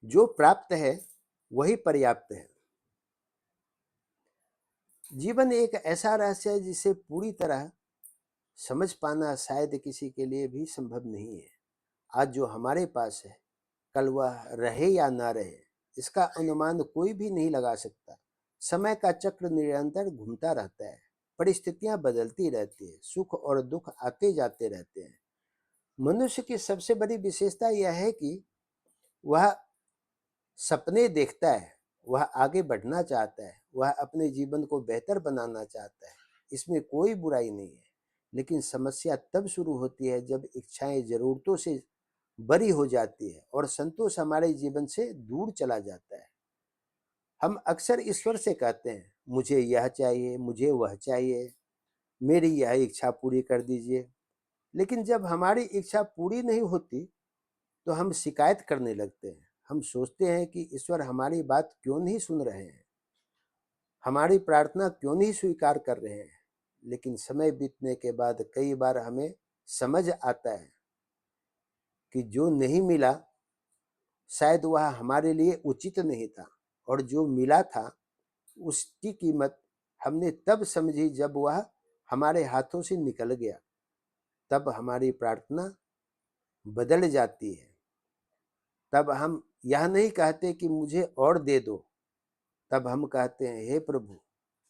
जो प्राप्त है वही पर्याप्त है। जीवन एक ऐसा रहस्य है जिसे पूरी तरह समझ पाना शायद किसी के लिए भी संभव नहीं है। आज जो हमारे पास है, कल वह रहे या ना रहे, इसका अनुमान कोई भी नहीं लगा सकता। समय का चक्र निरंतर घूमता रहता है, परिस्थितियां बदलती रहती है, सुख और दुख आते जाते रहते हैं। मनुष्य की सबसे बड़ी विशेषता यह है कि वह सपने देखता है, वह आगे बढ़ना चाहता है, वह अपने जीवन को बेहतर बनाना चाहता है। इसमें कोई बुराई नहीं है, लेकिन समस्या तब शुरू होती है जब इच्छाएं जरूरतों से बड़ी हो जाती है और संतोष हमारे जीवन से दूर चला जाता है। हम अक्सर ईश्वर से कहते हैं, मुझे यह चाहिए, मुझे वह चाहिए, मेरी यह इच्छा पूरी कर दीजिए। लेकिन जब हमारी इच्छा पूरी नहीं होती तो हम शिकायत करने लगते हैं। हम सोचते हैं कि ईश्वर हमारी बात क्यों नहीं सुन रहे हैं, हमारी प्रार्थना क्यों नहीं स्वीकार कर रहे हैं। लेकिन समय बीतने के बाद कई बार हमें समझ आता है कि जो नहीं मिला शायद वह हमारे लिए उचित नहीं था, और जो मिला था उसकी कीमत हमने तब समझी जब वह हमारे हाथों से निकल गया। तब हमारी प्रार्थना बदल जाती है। तब हम यह नहीं कहते कि मुझे और दे दो, तब हम कहते हैं, हे प्रभु,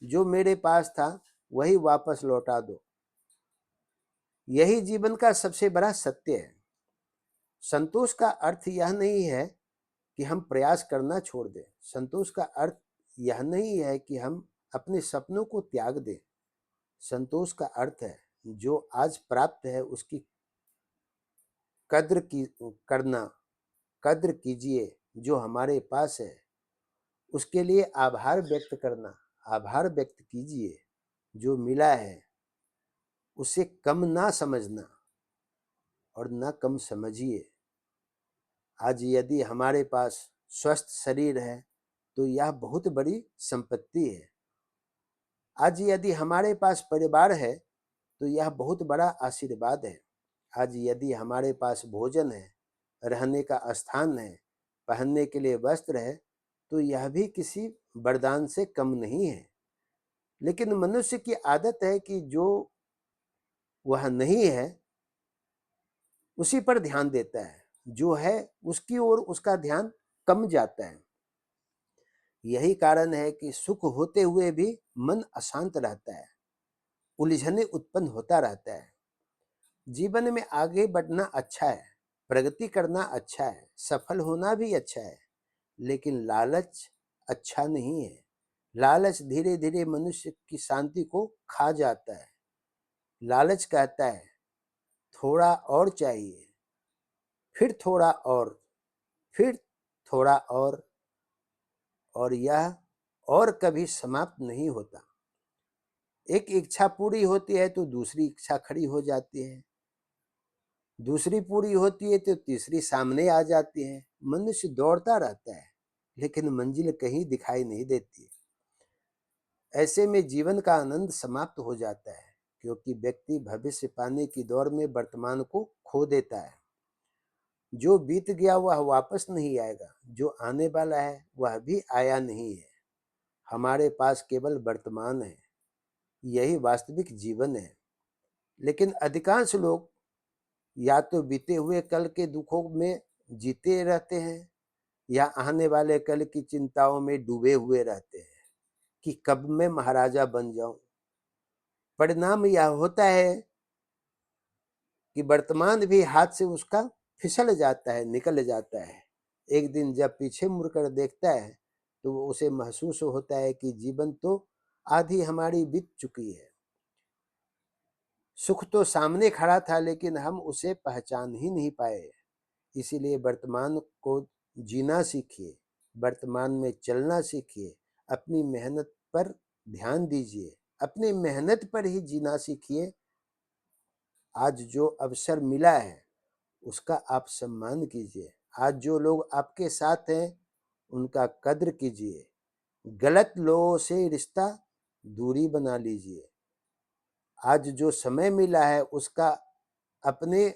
जो मेरे पास था वही वापस लौटा दो। यही जीवन का सबसे बड़ा सत्य है। संतोष का अर्थ यह नहीं है कि हम प्रयास करना छोड़ दें। संतोष का अर्थ यह नहीं है कि हम अपने सपनों को त्याग दें। संतोष का अर्थ है जो आज प्राप्त है उसकी कद्र की करना। कद्र कीजिए जो हमारे पास है, उसके लिए आभार व्यक्त करना। आभार व्यक्त कीजिए। जो मिला है उसे कम ना समझना और ना कम समझिए। आज यदि हमारे पास स्वस्थ शरीर है तो यह बहुत बड़ी संपत्ति है। आज यदि हमारे पास परिवार है तो यह बहुत बड़ा आशीर्वाद है। आज यदि हमारे पास भोजन है, रहने का स्थान है, पहनने के लिए वस्त्र है, तो यह भी किसी वरदान से कम नहीं है। लेकिन मनुष्य की आदत है कि जो वह नहीं है उसी पर ध्यान देता है, जो है उसकी ओर उसका ध्यान कम जाता है। यही कारण है कि सुख होते हुए भी मन अशांत रहता है, उलझने उत्पन्न होता रहता है। जीवन में आगे बढ़ना अच्छा है, प्रगति करना अच्छा है, सफल होना भी अच्छा है, लेकिन लालच अच्छा नहीं है। लालच धीरे धीरे मनुष्य की शांति को खा जाता है। लालच कहता है थोड़ा और चाहिए, फिर थोड़ा और, फिर थोड़ा और यह और कभी समाप्त नहीं होता। एक इच्छा पूरी होती है तो दूसरी इच्छा खड़ी हो जाती है, दूसरी पूरी होती है तो तीसरी सामने आ जाती है। मनुष्य दौड़ता रहता है लेकिन मंजिल कहीं दिखाई नहीं देती। ऐसे में जीवन का आनंद समाप्त हो जाता है, क्योंकि व्यक्ति भविष्य पाने की दौड़ में वर्तमान को खो देता है। जो बीत गया वह वापस नहीं आएगा, जो आने वाला है वह भी आया नहीं है। हमारे पास केवल वर्तमान है, यही वास्तविक जीवन है। लेकिन अधिकांश लोग या तो बीते हुए कल के दुखों में जीते रहते हैं या आने वाले कल की चिंताओं में डूबे हुए रहते हैं कि कब मैं महाराजा बन जाऊं। परिणाम यह होता है कि वर्तमान भी हाथ से उसका फिसल जाता है, निकल जाता है। एक दिन जब पीछे मुड़कर देखता है तो उसे महसूस होता है कि जीवन तो आधी हमारी बीत चुकी है। सुख तो सामने खड़ा था लेकिन हम उसे पहचान ही नहीं पाए। इसीलिए वर्तमान को जीना सीखिए, वर्तमान में चलना सीखिए, अपनी मेहनत पर ध्यान दीजिए, अपनी मेहनत पर ही जीना सीखिए। आज जो अवसर मिला है उसका आप सम्मान कीजिए। आज जो लोग आपके साथ हैं उनका कद्र कीजिए। गलत लोगों से रिश्ता दूरी बना लीजिए। आज जो समय मिला है उसका अपने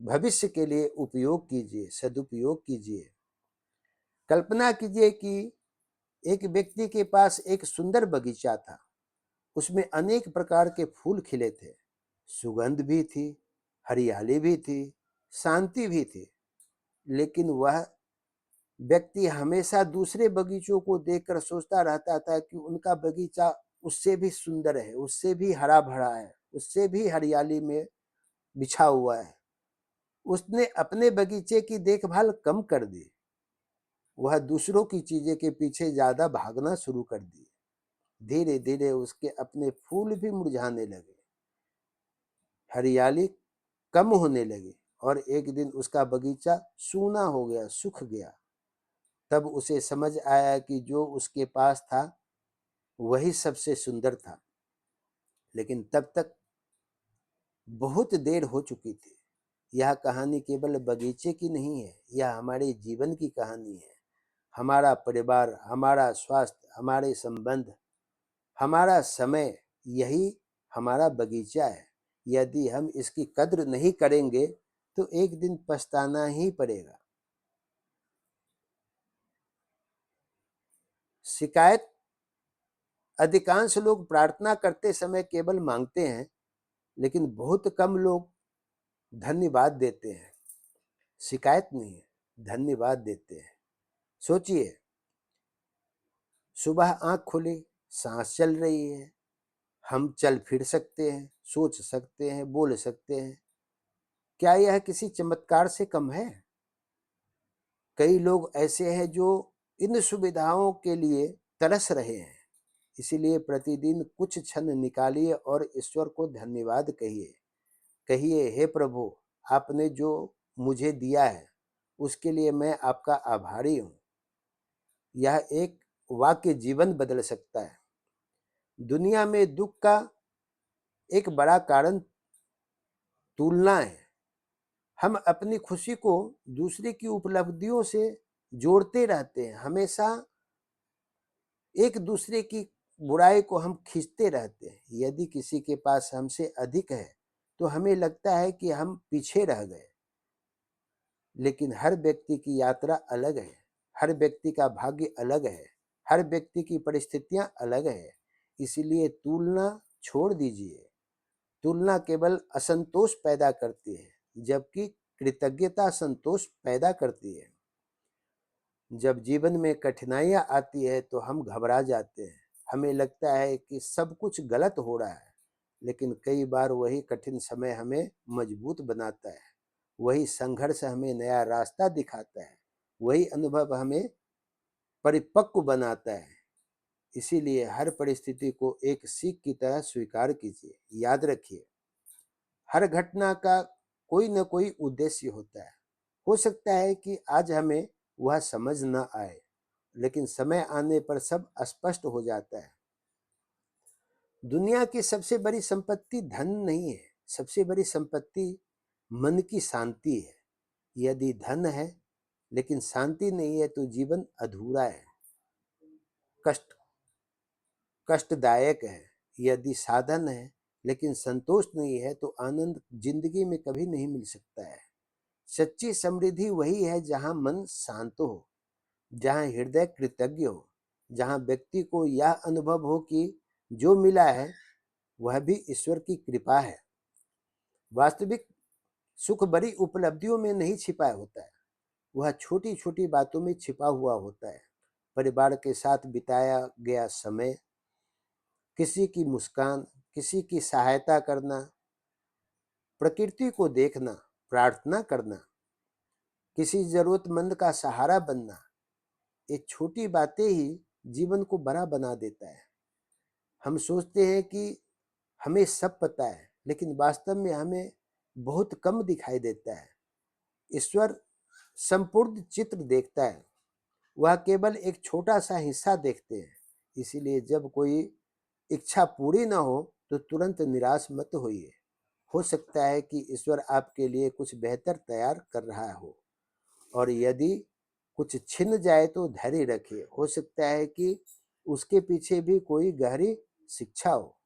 भविष्य के लिए उपयोग कीजिए, सदुपयोग कीजिए। कल्पना कीजिए कि एक व्यक्ति के पास एक सुंदर बगीचा था। उसमें अनेक प्रकार के फूल खिले थे, सुगंध भी थी, हरियाली भी थी, शांति भी थी। लेकिन वह व्यक्ति हमेशा दूसरे बगीचों को देखकर सोचता रहता था कि उनका बगीचा उससे भी सुंदर है, उससे भी हरा भरा है, उससे भी हरियाली में बिछा हुआ है। उसने अपने बगीचे की देखभाल कम कर दी। वह दूसरों की चीजें के पीछे ज्यादा भागना शुरू कर दिए। धीरे धीरे उसके अपने फूल भी मुरझाने लगे, हरियाली कम होने लगी और एक दिन उसका बगीचा सूना हो गया, सूख गया। तब उसे समझ आया कि जो उसके पास था वही सबसे सुंदर था। लेकिन तब तक बहुत देर हो चुकी थी। यह कहानी केवल बगीचे की नहीं है, यह हमारे जीवन की कहानी है। हमारा परिवार, हमारा स्वास्थ्य, हमारे संबंध, हमारा समय, यही हमारा बगीचा है। यदि हम इसकी कद्र नहीं करेंगे तो एक दिन पछताना ही पड़ेगा। शिकायत, अधिकांश लोग प्रार्थना करते समय केवल मांगते हैं, लेकिन बहुत कम लोग धन्यवाद देते हैं। शिकायत नहीं है, धन्यवाद देते हैं। सोचिए, सुबह आंख खुली, सांस चल रही है, हम चल फिर सकते हैं, सोच सकते हैं, बोल सकते हैं। क्या यह किसी चमत्कार से कम है? कई लोग ऐसे हैं जो इन सुविधाओं के लिए तरस रहे हैं। इसीलिए प्रतिदिन कुछ क्षण निकालिए और ईश्वर को धन्यवाद कहिए। कहिए, हे प्रभु, आपने जो मुझे दिया है उसके लिए मैं आपका आभारी हूँ। यह एक वाक्य जीवन बदल सकता है। दुनिया में दुख का एक बड़ा कारण तुलना है। हम अपनी खुशी को दूसरे की उपलब्धियों से जोड़ते रहते हैं। हमेशा एक दूसरे की बुराई को हम खींचते रहते हैं। यदि किसी के पास हमसे अधिक है तो हमें लगता है कि हम पीछे रह गए। लेकिन हर व्यक्ति की यात्रा अलग है, हर व्यक्ति का भाग्य अलग है, हर व्यक्ति की परिस्थितियां अलग है। इसीलिए तुलना छोड़ दीजिए। तुलना केवल असंतोष पैदा करती है, जबकि कृतज्ञता संतोष पैदा करती है। जब जीवन में कठिनाइयां आती है तो हम घबरा जाते हैं। हमें लगता है कि सब कुछ गलत हो रहा है, लेकिन कई बार वही कठिन समय हमें मजबूत बनाता है। वही संघर्ष हमें नया रास्ता दिखाता है। वही अनुभव हमें परिपक्व बनाता है। इसीलिए हर परिस्थिति को एक सीख की तरह स्वीकार कीजिए। याद रखिए, हर घटना का कोई न कोई उद्देश्य होता है। हो सकता है कि आज हमें वह समझ न आए, लेकिन समय आने पर सब स्पष्ट हो जाता है। दुनिया की सबसे बड़ी संपत्ति धन नहीं है, सबसे बड़ी संपत्ति मन की शांति है। यदि धन है लेकिन शांति नहीं है तो जीवन अधूरा है, कष्ट कष्टदायक है। यदि साधन है लेकिन संतोष नहीं है तो आनंद जिंदगी में कभी नहीं मिल सकता है। सच्ची समृद्धि वही है जहां मन शांत हो, जहां हृदय कृतज्ञ हो, जहां व्यक्ति को यह अनुभव हो कि जो मिला है वह भी ईश्वर की कृपा है। वास्तविक सुख बड़ी उपलब्धियों में नहीं छिपा होता है, वह छोटी छोटी बातों में छिपा हुआ होता है। परिवार के साथ बिताया गया समय, किसी की मुस्कान, किसी की सहायता करना, प्रकृति को देखना, प्रार्थना करना, किसी जरूरतमंद का सहारा बनना, ये छोटी बातें ही जीवन को बड़ा बना देता है। हम सोचते हैं कि हमें सब पता है, लेकिन वास्तव में हमें बहुत कम दिखाई देता है। ईश्वर संपूर्ण चित्र देखता है, वह केवल एक छोटा सा हिस्सा देखते हैं। इसीलिए जब कोई इच्छा पूरी ना हो तो तुरंत निराश मत होइए। हो सकता है कि ईश्वर आपके लिए कुछ बेहतर तैयार कर रहा हो, और यदि कुछ छिन जाए तो धैर्य रखिए। हो सकता है कि उसके पीछे भी कोई गहरी शिक्षा हो।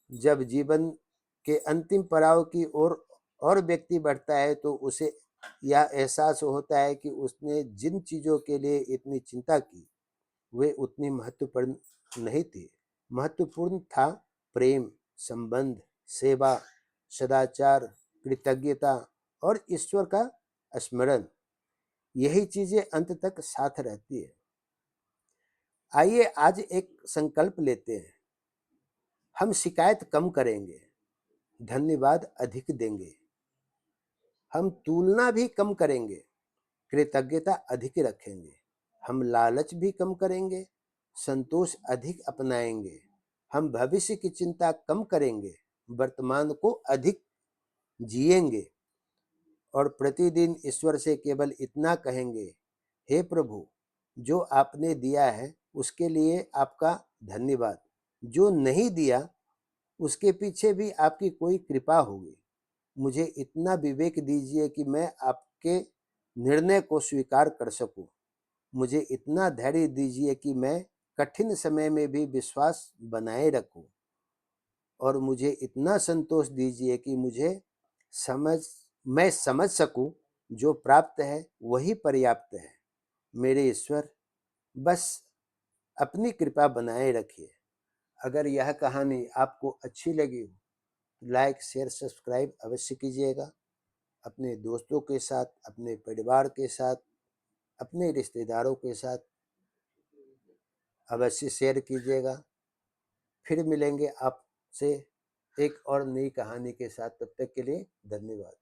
जब जीवन के अंतिम पड़ाव की ओर और व्यक्ति बढ़ता है तो उसे यह एहसास होता है कि उसने जिन चीज़ों के लिए इतनी चिंता की वे उतनी महत्वपूर्ण नहीं थी। महत्वपूर्ण था प्रेम, संबंध, सेवा, सदाचार, कृतज्ञता और ईश्वर का स्मरण। यही चीजें अंत तक साथ रहती है। आइए आज एक संकल्प लेते हैं। हम शिकायत कम करेंगे, धन्यवाद अधिक देंगे। हम तुलना भी कम करेंगे, कृतज्ञता अधिक रखेंगे। हम लालच भी कम करेंगे, संतोष अधिक अपनाएंगे। हम भविष्य की चिंता कम करेंगे, वर्तमान को अधिक जिएंगे। और प्रतिदिन ईश्वर से केवल इतना कहेंगे, हे प्रभु, जो आपने दिया है उसके लिए आपका धन्यवाद। जो नहीं दिया उसके पीछे भी आपकी कोई कृपा होगी। मुझे इतना विवेक दीजिए कि मैं आपके निर्णय को स्वीकार कर सकूं। मुझे इतना धैर्य दीजिए कि मैं कठिन समय में भी विश्वास बनाए रखूं। और मुझे इतना संतोष दीजिए कि मुझे समझ मैं समझ सकूं जो प्राप्त है वही पर्याप्त है। मेरे ईश्वर, बस अपनी कृपा बनाए रखिए। अगर यह कहानी आपको अच्छी लगी हो तो लाइक, शेयर, सब्सक्राइब अवश्य कीजिएगा। अपने दोस्तों के साथ, अपने परिवार के साथ, अपने रिश्तेदारों के साथ अवश्य शेयर कीजिएगा। फिर मिलेंगे आपसे एक और नई कहानी के साथ। तब तक के लिए धन्यवाद।